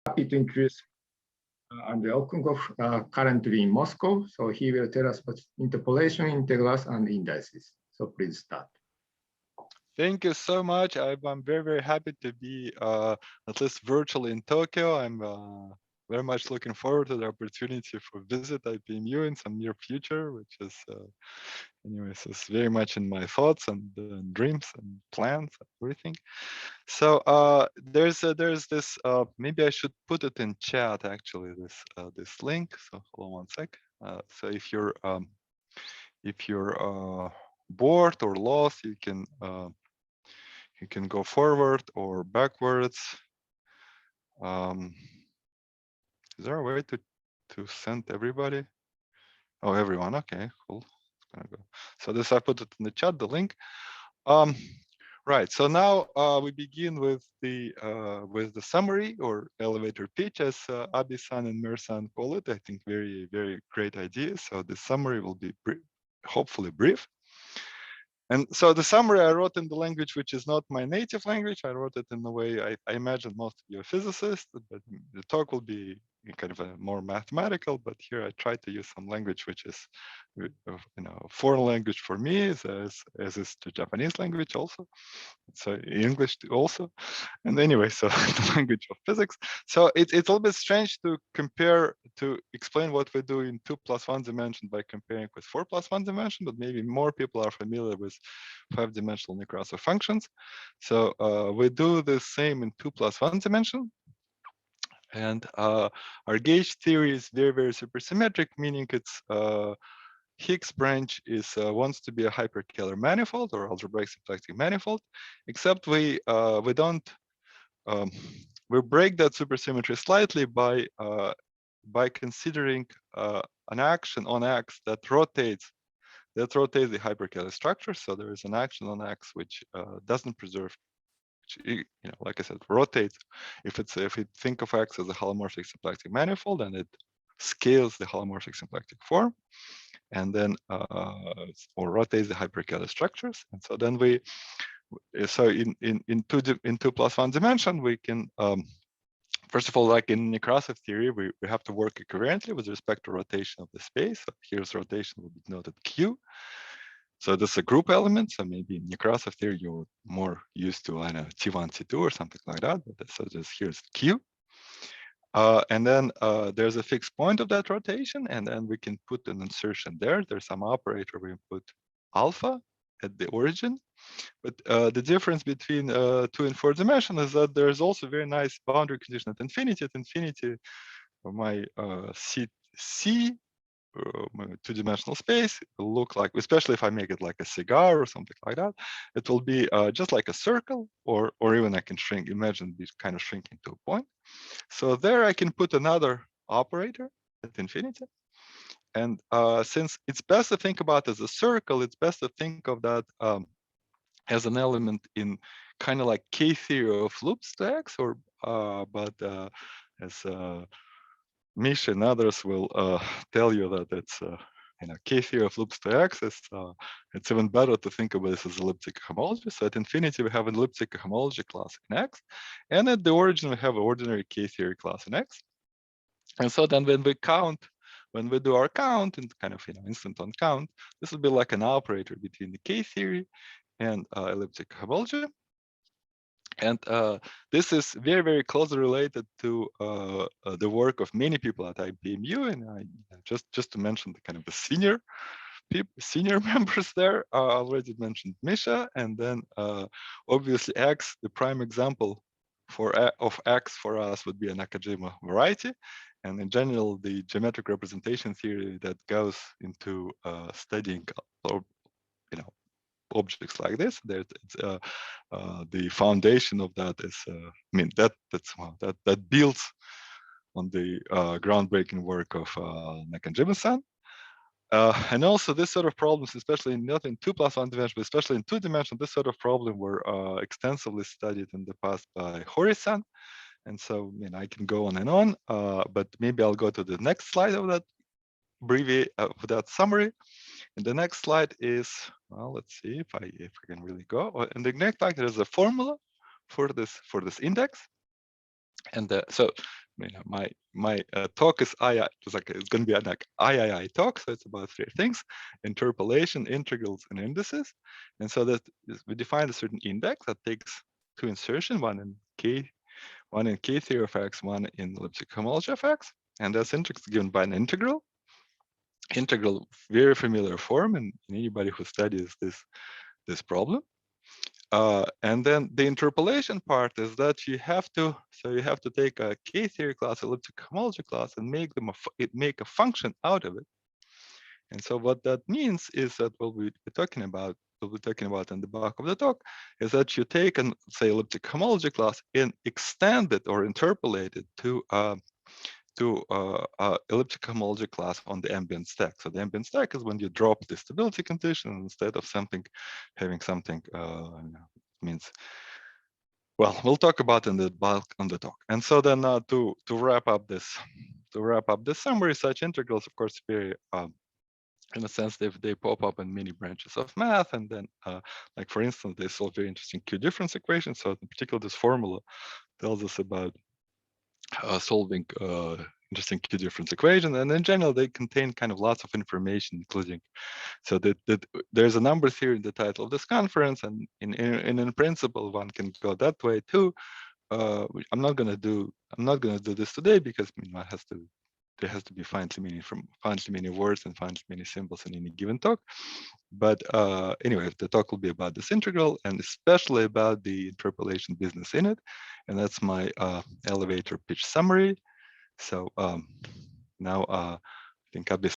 happy to introduce Andrei Okounkov, currently in Moscow. So he will tell us about interpolation, integrals, and indices. So please start. Thank you so much. I'm very, very happy to be at least virtually in Tokyo. I'm very much looking forward to the opportunity for visit IPMU in some near future, which is, anyways, is very much in my thoughts and dreams and plans, everything. So there's this. Maybe I should put it in chat actually. This link. So hold on one sec. So if you're bored or lost, you can go forward or backwards. Is there a way to send everybody? Oh, everyone. Okay, cool. It's gonna go. So this I put it in the chat. The link. Right. So now we begin with the summary or elevator pitch, as Abi-san and Mir-san call it. I think very, very great idea. So the summary will be hopefully brief. And so the summary I wrote in the language which is not my native language. I wrote it in the way I imagine most of you are physicists, but the talk will be kind of a more mathematical. But here I try to use some language which is, foreign language for me, as is the Japanese language also. So English also. And anyway, so the language of physics. So it's a little bit strange to explain what we do in 2+1 dimension by comparing with 4+1 dimension, but maybe more people are familiar with 5-dimensional Nekrasov functions. So we do the same in 2+1 dimension. And our gauge theory is very, very supersymmetric, meaning it's Higgs branch wants to be a hyperkähler manifold or algebraic symplectic manifold, except we don't we break that supersymmetry slightly by considering an action on X that rotates the hyperkähler structure. So there is an action on X which doesn't preserve, like I said, rotates. If you think of X as a holomorphic symplectic manifold, and it scales the holomorphic symplectic form, and then or rotates the hyperkähler structures. And so then in 2+1 dimension, we can first of all, like in Nekrasov theory, we have to work equivalently with respect to rotation of the space. So here's rotation will be denoted Q. So this is a group element. So maybe in Nekrasov theory, you're more used to, I know, T1, T2 or something like that. But so just here's Q. And then there's a fixed point of that rotation, and then we can put an insertion there. There's some operator we put alpha at the origin. But the difference between 2 and 4 dimension is that there's also very nice boundary condition at infinity. At infinity, my C my 2-dimensional space will look like, especially if I make it like a cigar or something like that, it will be just like a circle, or even I can shrink, imagine this kind of shrinking to a point. So there I can put another operator at infinity. And since it's best to think about as a circle, it's best to think of that as an element in kind of like K-theory of loops to X, or but as Misha and others will tell you that it's K-theory of loops to X. It's even better to think of this as elliptic homology. So at infinity, we have an elliptic homology class in X, and at the origin, we have an ordinary K-theory class in X. And so then when we do our count and kind of instant on count, this will be like an operator between the K-theory and elliptic homology. And this is very, very closely related to the work of many people at IPMU. And just to mention the kind of the senior members there, I already mentioned Misha, and then obviously X, the prime example of X for us would be a Nakajima variety. And in general, the geometric representation theory that goes into studying objects like this, the foundation of that is, that builds on the groundbreaking work of Nakajima-san. And also this sort of problems, especially not in 2+1 dimension, but especially in 2 dimension, this sort of problem were extensively studied in the past by Hori-san. And so, I can go on and on, but maybe I'll go to the next slide of that of that summary. And the next slide is, well, let's see if I can really go. And the next slide, there is a formula for this index. And so my talk is it's going to be like III talk. So it's about 3 things: interpolation, integrals, and indices. And so that we define a certain index that takes 2 insertion, one in K theory of X, one in elliptic homology of X, and that's index given by an integral. Integral, very familiar form, and anybody who studies this problem. And then the interpolation part is that you have to take a K theory class, elliptic homology class, and make a function out of it. And so what that means is that we'll be talking about in the back of the talk, is that you take an, say, elliptic homology class and extend it or interpolate it to elliptic homology class on the ambient stack. So the ambient stack is when you drop the stability condition instead of having something means. Well, we'll talk about in the bulk on the talk. And so then to wrap up this summary, such integrals, of course, very in a sense, they pop up in many branches of math, and then like for instance, they solve very interesting Q difference equations. So in particular, this formula tells us about solving interesting Q difference equation, and in general, they contain kind of lots of information, including so that there's a number theory in the title of this conference, and in principle, one can go that way too. I'm not gonna do this today because there has to be finely many words and finely many symbols in any given talk. But anyway, the talk will be about this integral and especially about the interpolation business in it. And that's my elevator pitch summary. So now I think I'll be